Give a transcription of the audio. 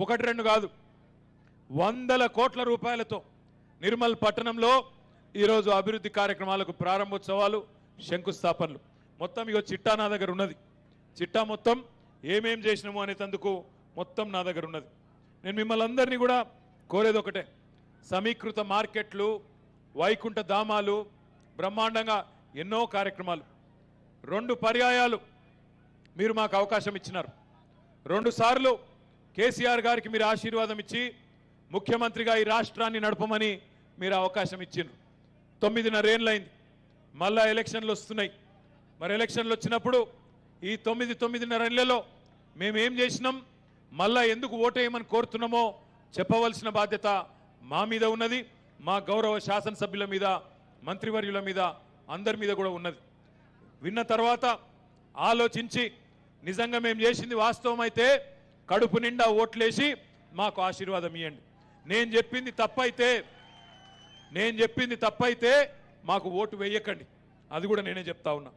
ఒకటి రెండు కాదు, వందల కోట్ల రూపాయలతో నిర్మల్ పట్టణంలో ఈరోజు అభివృద్ధి కార్యక్రమాలకు ప్రారంభోత్సవాలు, శంకుస్థాపనలు. మొత్తం ఇగో చిట్టా నా దగ్గర ఉన్నది. చిట్టా మొత్తం ఏమేం చేసినాము అనేందుకు మొత్తం నా దగ్గర ఉన్నది. నేను మిమ్మల్ని అందరినీ కూడా కోరేది ఒకటే, సమీకృత మార్కెట్లు, వైకుంఠ ధామాలు, బ్రహ్మాండంగా ఎన్నో కార్యక్రమాలు. 2 పర్యాయాలు మీరు మాకు అవకాశం ఇచ్చినారు. 2 సార్లు కేసీఆర్ గారికి మీరు ఆశీర్వాదం ఇచ్చి ముఖ్యమంత్రిగా ఈ రాష్ట్రాన్ని నడపమని మీరు అవకాశం ఇచ్చిండ్రు. 9.5 ఏళ్ళైంది. మళ్ళా ఎలక్షన్లు వస్తున్నాయి. మరి ఎలక్షన్లు వచ్చినప్పుడు ఈ 9.5 ఏళ్లలో మేమేం చేసినాం, మళ్ళా ఎందుకు ఓటేయమని కోరుతున్నామో చెప్పవలసిన బాధ్యత మా మీద ఉన్నది, మా గౌరవ శాసనసభ్యుల మీద, మంత్రివర్యుల మీద, అందరి మీద కూడా ఉన్నది. విన్న తర్వాత ఆలోచించి నిజంగా మేము చేసింది వాస్తవం అయితే కడుపు నిండా ఓట్లేసి మాకు ఆశీర్వాదం ఇవ్వండి. నేను చెప్పింది తప్పైతే మాకు ఓటు వేయకండి. అది కూడా నేనే చెప్తా ఉన్నా.